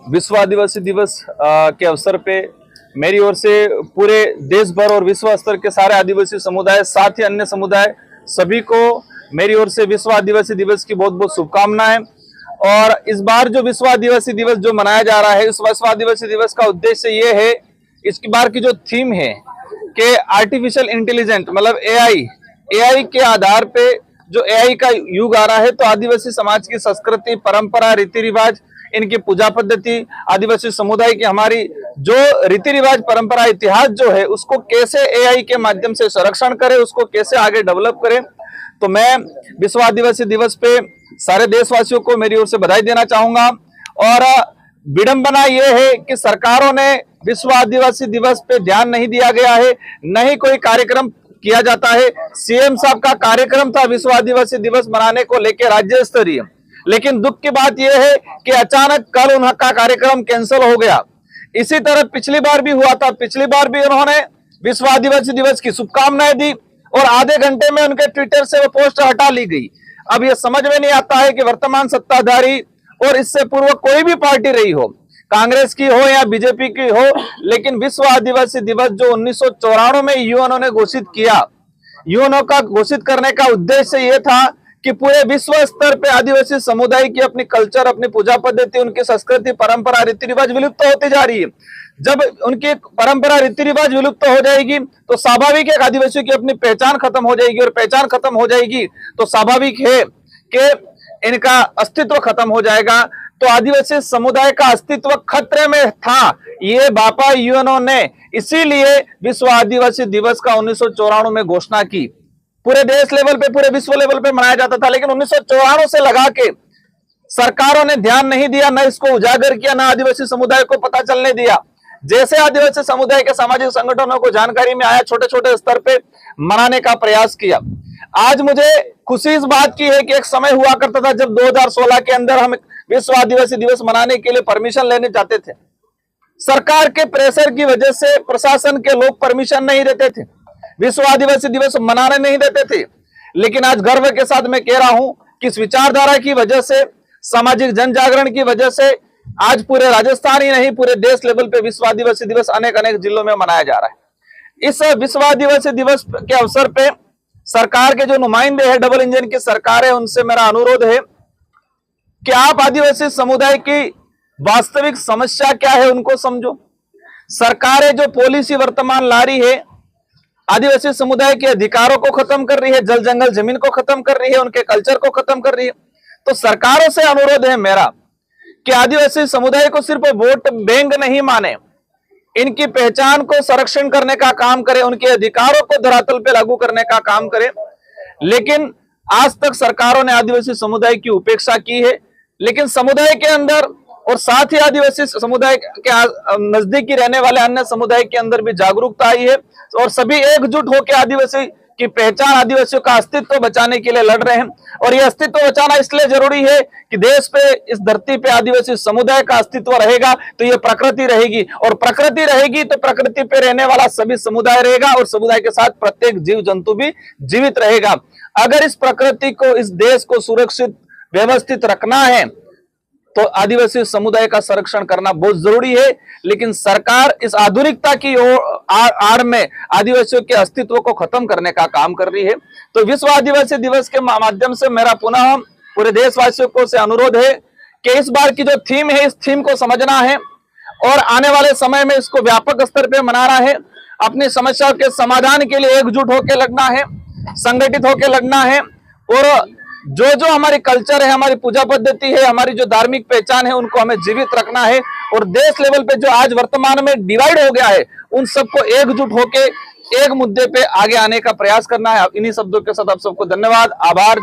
विश्व आदिवासी दिवस के अवसर पे मेरी ओर से पूरे देश भर और विश्व स्तर के सारे आदिवासी समुदाय, साथ ही अन्य समुदाय सभी को मेरी ओर से विश्व आदिवासी दिवस की बहुत बहुत शुभकामनाएं। और इस बार जो विश्व आदिवासी दिवस जो मनाया जा रहा है, इस विश्व आदिवासी दिवस का उद्देश्य ये है, इसकी बार की जो थीम है कि आर्टिफिशियल इंटेलिजेंट मतलब एआई के आधार पे जो एआई का युग आ रहा है, तो आदिवासी समाज की संस्कृति, परंपरा, रीति रिवाज, इनकी पूजा पद्धति, आदिवासी समुदाय की हमारी जो रीति रिवाज, परंपरा, इतिहास जो है, उसको कैसे एआई के माध्यम से संरक्षण करें, उसको कैसे आगे डेवलप करें। तो मैं विश्व आदिवासी दिवस पे सारे देशवासियों को मेरी ओर से बधाई देना चाहूंगा। और विडंबना यह है कि सरकारों ने विश्व आदिवासी दिवस पे ध्यान नहीं दिया गया है, न ही कोई कार्यक्रम किया जाता है। सीएम साहब का कार्यक्रम था विश्व आदिवासी दिवस मनाने को लेकर राज्य स्तरीय, लेकिन दुख की बात यह है कि अचानक कल उनका कार्यक्रम कैंसिल हो गया। इसी तरह पिछली बार भी हुआ था। पिछली बार भी उन्होंने विश्व आदिवासी दिवस की शुभकामनाएं दी और आधे घंटे में उनके ट्विटर से वो पोस्ट हटा ली गई। अब यह समझ में नहीं आता है कि वर्तमान सत्ताधारी और इससे पूर्व कोई भी पार्टी रही हो, कांग्रेस की हो या बीजेपी की हो, लेकिन विश्व आदिवासी दिवस जो 1994 में यूएनओ ने घोषित किया, यूएनओ का घोषित करने का उद्देश्य यह था कि पूरे विश्व स्तर पे आदिवासी समुदाय की अपनी कल्चर, अपनी पूजा पद्धति, उनकी संस्कृति, परंपरा, रीति रिवाज विलुप्त होती जा रही है। जब उनकी परंपरा, रीति रिवाज विलुप्त हो जाएगी तो स्वाभाविक है आदिवासियों की अपनी पहचान खत्म हो जाएगी, और पहचान खत्म हो जाएगी तो स्वाभाविक है कि इनका अस्तित्व खत्म हो जाएगा। तो आदिवासी समुदाय का अस्तित्व खतरे में था, ये बापा यूएनओ ने इसीलिए विश्व आदिवासी दिवस का 1994 में घोषणा की। पूरे देश लेवल पे, पूरे विश्व लेवल पे मनाया जाता था, लेकिन 1994 से लगा के सरकारों ने ध्यान नहीं दिया, न इसको उजागर किया, न आदिवासी समुदाय को पता चलने दिया। जैसे आदिवासी समुदाय के सामाजिक संगठनों को जानकारी में आया, छोटे छोटे स्तर पे मनाने का प्रयास किया। आज मुझे खुशी इस बात की है कि एक समय हुआ करता था जब 2016 के अंदर हम विश्व आदिवासी दिवस मनाने के लिए परमिशन लेने जाते थे। सरकार के प्रेशर की वजह से प्रशासन के लोग परमिशन नहीं देते थे, विश्व आदिवासी दिवस मनाने नहीं देते थे। लेकिन आज गर्व के साथ मैं कह रहा हूं कि इस विचारधारा की वजह से, सामाजिक जन जागरण की वजह से आज पूरे राजस्थान ही नहीं, पूरे देश लेवल पे विश्व आदिवासी दिवस अनेक अनेक जिलों में मनाया जा रहा है। इस विश्व आदिवासी दिवस के अवसर पे सरकार के जो नुमाइंदे हैं, डबल इंजन की सरकार है, उनसे मेरा अनुरोध है कि आप आदिवासी समुदाय की वास्तविक समस्या क्या है उनको समझो। सरकारें जो पॉलिसी वर्तमान ला रही है, आदिवासी समुदाय के अधिकारों को खत्म कर रही है, जल जंगल जमीन को खत्म कर रही है, उनके कल्चर को खत्म कर रही है। तो सरकारों से अनुरोध है मेरा कि आदिवासी समुदाय को सिर्फ वोट बैंक नहीं माने, इनकी पहचान को संरक्षण करने का काम करें, उनके अधिकारों को धरातल पे लागू करने का काम करें। लेकिन आज तक सरकारों ने आदिवासी समुदाय की उपेक्षा की है। लेकिन समुदाय के अंदर और साथ ही आदिवासी समुदाय के नजदीकी रहने वाले अन्य समुदाय के अंदर भी जागरूकता आई है और सभी एकजुट होकर आदिवासी की पहचान, आदिवासियों का अस्तित्व बचाने के लिए लड़ रहे हैं। और यह अस्तित्व बचाना इसलिए जरूरी है कि देश पे, इस धरती पे आदिवासी समुदाय का अस्तित्व रहेगा तो यह प्रकृति रहेगी, और प्रकृति रहेगी तो प्रकृति पे रहने वाला सभी समुदाय रहेगा, और समुदाय के साथ प्रत्येक जीव जंतु भी जीवित रहेगा। अगर इस प्रकृति को, इस देश को सुरक्षित, व्यवस्थित रखना है तो आदिवासी समुदाय का संरक्षण करना बहुत जरूरी है। लेकिन सरकार इस आधुनिकता की आड़ में आदिवासियों के अस्तित्व को खत्म करने का काम कर रही है। तो विश्व आदिवासी दिवस के माध्यम से मेरा पुनः पूरे देशवासियों को से अनुरोध है कि इस बार की जो थीम है, इस थीम को समझना है और आने वाले समय में इसको व्यापक स्तर पे मनाना है। अपनी समस्याओं के समाधान के लिए एकजुट होकर लगना है, संगठित होकर लगना है, और जो जो हमारी कल्चर है, हमारी पूजा पद्धति है, हमारी जो धार्मिक पहचान है, उनको हमें जीवित रखना है। और देश लेवल पे जो आज वर्तमान में डिवाइड हो गया है, उन सबको एकजुट होके एक मुद्दे पे आगे आने का प्रयास करना है। इन्हीं शब्दों के साथ आप सबको धन्यवाद, आभार।